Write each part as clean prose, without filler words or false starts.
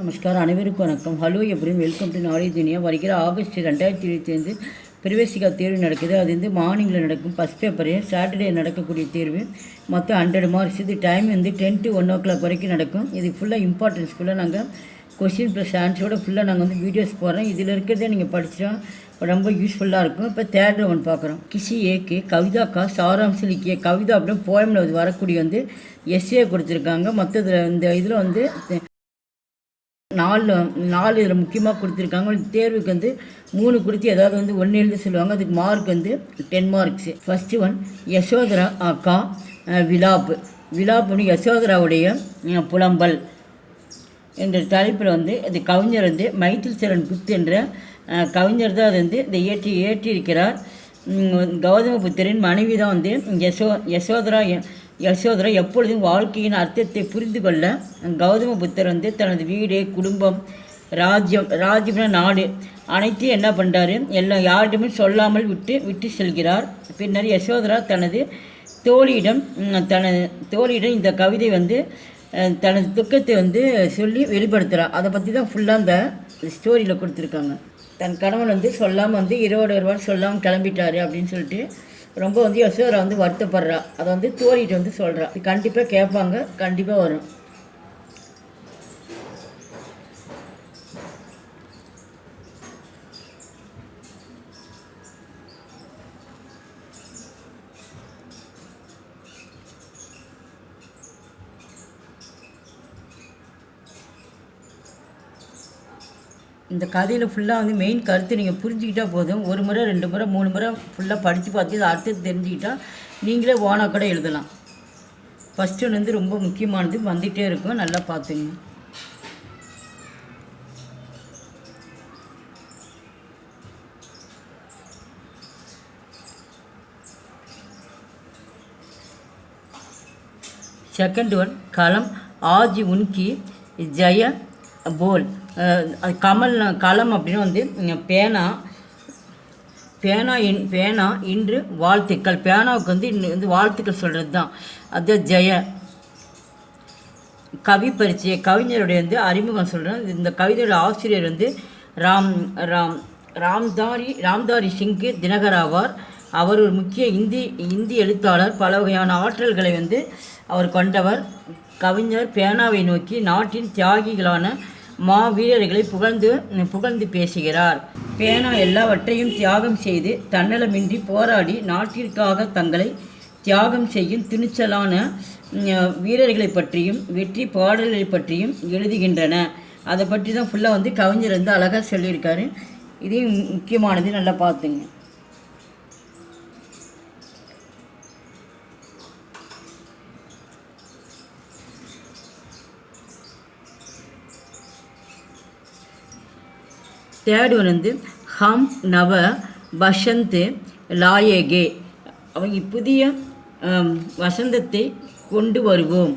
நமஸ்காரம், அனைவருக்கும் வணக்கம். ஹலோ எப்ரின், வெல்கம் டு நாலேஜ் துனியா. வருகிற ஆகஸ்ட் 2025 பிரவேசிகா தேர்வு நடக்குது. அது வந்து மார்னிங்கில் நடக்கும். ஃபஸ்ட் பேப்பரு சாட்டர்டே நடக்கக்கூடிய தேர்வு. மொத்தம் 100 மார்க்ஸ். இது டைம் வந்து 10 to 1 o'clock வரைக்கும் நடக்கும். இது ஃபுல்லாக இம்பார்ட்டன்ஸ் ஃபுல்லாக நாங்கள் கொஸ்டின் ப்ளஸ் ஆன்சரோட ஃபுல்லாக நாங்கள் வந்து வீடியோஸ் போடுறோம். இதில் இருக்கிறதே நீங்கள் படிச்சிட்டா ரொம்ப யூஸ்ஃபுல்லாக இருக்கும். இப்போ தேர்ட் ரவுண்ட் பார்க்குறோம். கிசி ஏக்கு கவிதாக்கா சாராம்சம் லிக்கிய கவிதா அப்படின்னு போயமில் வரக்கூடிய வந்து எஸ்ஏ கொடுத்துருக்காங்க. மற்ற இந்த இதில் வந்து நாலு இதில் முக்கியமாக கொடுத்துருக்காங்க. தேர்வுக்கு வந்து 3 கொடுத்து ஏதாவது வந்து 1 எழுத சொல்லுவாங்க. அதுக்கு மார்க் வந்து 10 மார்க்ஸு. ஃபஸ்ட்டு ஒன் யசோதரா அக்கா விலாப்னு யசோதராவுடைய புலம்பல் என்ற தலைப்பில் வந்து அது கவிஞர் வந்து மைத்தில் சரண் குப்த் என்ற கவிஞர் தான் அது வந்து இந்த ஏற்றியிருக்கிறார். கௌதம புத்தரின் மனைவி தான் வந்து யசோதரா எப்பொழுதும் வாழ்க்கையின் அர்த்தத்தை புரிந்து கொள்ள கௌதம புத்தர் வந்து தனது வீடு, குடும்பம், ராஜ்யம் நாடு அனைத்தையும் என்ன பண்ணுறாரு, யாரிடமே சொல்லாமல் விட்டு செல்கிறார். பின்னர் யசோதரா தனது தோழியிடம் இந்த கவிதை வந்து தனது துக்கத்தை வந்து சொல்லி வெளிப்படுத்துகிறார். அதை பற்றி தான் ஃபுல்லாக அந்த ஸ்டோரியில் கொடுத்துருக்காங்க. தன் கணவன் வந்து சொல்லாமல் வந்து 20 ரூபாய் சொல்லாமல் கிளம்பிட்டாரு அப்படின்னு சொல்லிட்டு ரொம்ப வந்து யசோதரா வந்து வருத்தப்படுறா. அதை வந்து தோழிட்டு வந்து சொல்கிறா. கண்டிப்பாக கேட்பாங்க, கண்டிப்பாக வரும். இந்த கதையில் ஃபுல்லாக வந்து மெயின் கருத்து நீங்கள் புரிஞ்சுக்கிட்டால் போதும். 1 முறை 2 முறை 3 முறை ஃபுல்லாக படித்து பார்த்து இதை அர்த்தத்தை தெரிஞ்சுக்கிட்டால் நீங்களே ஓனாக கூட எழுதலாம். ஃபஸ்ட்டு ஒன்று வந்து ரொம்ப முக்கியமானது வந்துகிட்டே இருக்கும், நல்லா பார்த்துங்க. செகண்ட் ஒன் களம் ஆஜி உன்கி ஜெய போல். களம் அப்படின்னு வந்து பேனா இன்று வாழ்த்துக்கள். பேனாவுக்கு வந்து வாழ்த்துக்கள் சொல்கிறது தான். அது ஜெய. கவி பரிச்சய கவிஞருடைய வந்து அறிமுகம் சொல்கிறேன். இந்த கவிதையோட ஆசிரியர் வந்து ராம்தாரி சிங்கு தினகர் ஆவார். அவர் ஒரு முக்கிய இந்தி எழுத்தாளர். பல வகையான ஆற்றல்களை வந்து அவர் கொண்டவர். கவிஞர் பேனாவை நோக்கி நாட்டின் தியாகிகளான வீரர்களை புகழ்ந்து பேசுகிறார். பேனா எல்லாவற்றையும் தியாகம் செய்து தன்னலமின்றி போராடி நாட்டிற்காக தங்களை தியாகம் செய்யும் துணிச்சலான வீரர்களை பற்றியும் வெற்றி பாடல்களை பற்றியும் எழுதுகின்றன. அதை பற்றி தான் ஃபுல்லாக வந்து கவிஞர் வந்து அழகாக சொல்லியிருக்காரு. இதையும் முக்கியமானது, நல்லா பார்த்துங்க. தேர்ட் ஒன் வந்து ஹம் நவ வசந்த் லாயேகே. அவங்க புதிய வசந்தத்தை கொண்டு வருவோம்.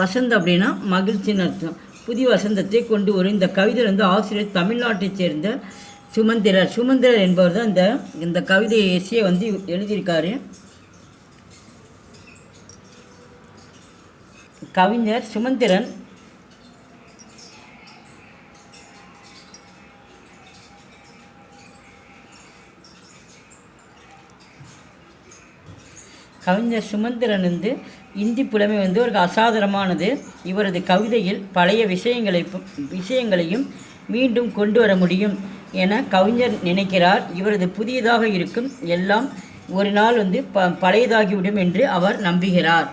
வசந்த் அப்படின்னா மகிழ்ச்சின்னு அர்த்தம். புதிய வசந்தத்தை கொண்டு வரும். இந்த கவிதை வந்து ஆசிரியர் தமிழ்நாட்டைச் சேர்ந்த சுமந்திரர் என்பவர் தான் இந்த கவிதை எஸ்ஏ வந்து எழுதியிருக்காரு. கவிஞர் சுமந்திரன் வந்து இந்தி புலமை வந்து ஒரு அசாதாரணமானது. இவரது கவிதையில் பழைய விஷயங்களையும் மீண்டும் கொண்டு வர முடியும் என கவிஞர் நினைக்கிறார். இவரது புதியதாக இருக்கும் எல்லாம் ஒரு நாள் வந்து பழையதாகிவிடும் என்று அவர் நம்புகிறார்.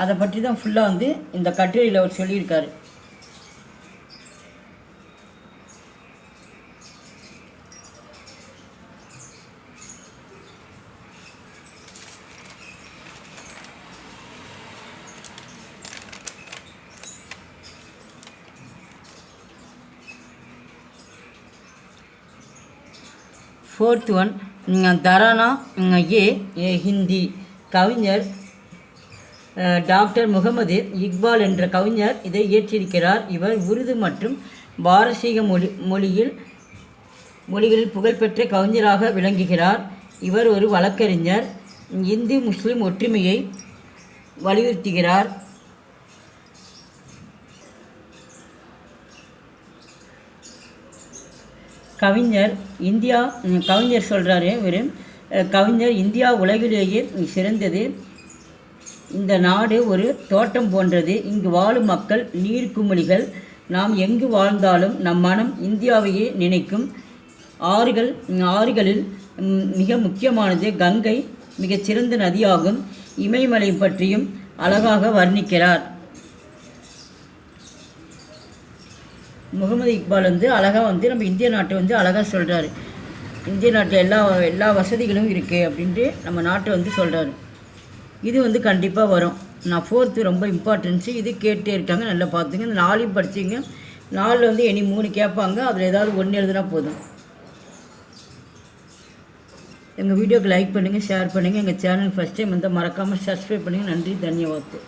அதை பற்றி தான் ஃபுல்லாக வந்து இந்த கட்டுரையில் அவர் சொல்லியிருக்காரு. ஃபோர்த் ஒன் தரானா ஹிந்தி. கவிஞர் டாக்டர் முகமது இக்பால் என்ற கவிஞர் இதை இயற்றியிருக்கிறார். இவர் உருது மற்றும் பாரசீக மொழிகளில் புகழ்பெற்ற கவிஞராக விளங்குகிறார். இவர் ஒரு வழக்கறிஞர். இந்து முஸ்லிம் ஒற்றுமையை வலியுறுத்துகிறார். கவிஞர் சொல்கிறாரு இவர். கவிஞர், இந்தியா உலகிலேயே சிறந்தது. இந்த நாடு ஒரு தோட்டம் போன்றது. இங்கு வாழும் மக்கள் நீர்க்குமிழிகள். நாம் எங்கு வாழ்ந்தாலும் நம் மனம் இந்தியாவையே நினைக்கும். ஆறுகளில் மிக முக்கியமானது கங்கை, மிகச்சிறந்த நதியாகும். இமயமலை பற்றியும் அழகாக வர்ணிக்கிறார். முகமது இக்பால் அழகாக நம்ம இந்திய நாட்டை அழகாக சொல்கிறாரு. இந்திய நாட்டில் எல்லா வசதிகளும் இருக்குது அப்படின்ட்டு நம்ம நாட்டை சொல்கிறாரு. இது கண்டிப்பாக வரும். நான் 4th ரொம்ப இம்பார்ட்டன்ஸு. இது கேட்டே இருக்காங்க, நல்லா பார்த்துங்க. இந்த 4 படிச்சிங்க. 4 இனி 3 கேட்பாங்க. அதில் ஏதாவது 1 எழுதுனா போதும். எங்கள் வீடியோக்கு லைக் பண்ணுங்கள், ஷேர் பண்ணுங்கள். எங்கள் சேனல் ஃபஸ்ட் டைம் மறக்காமல் சப்ஸ்கிரைப் பண்ணுங்கள். நன்றி, தன்யவாத்.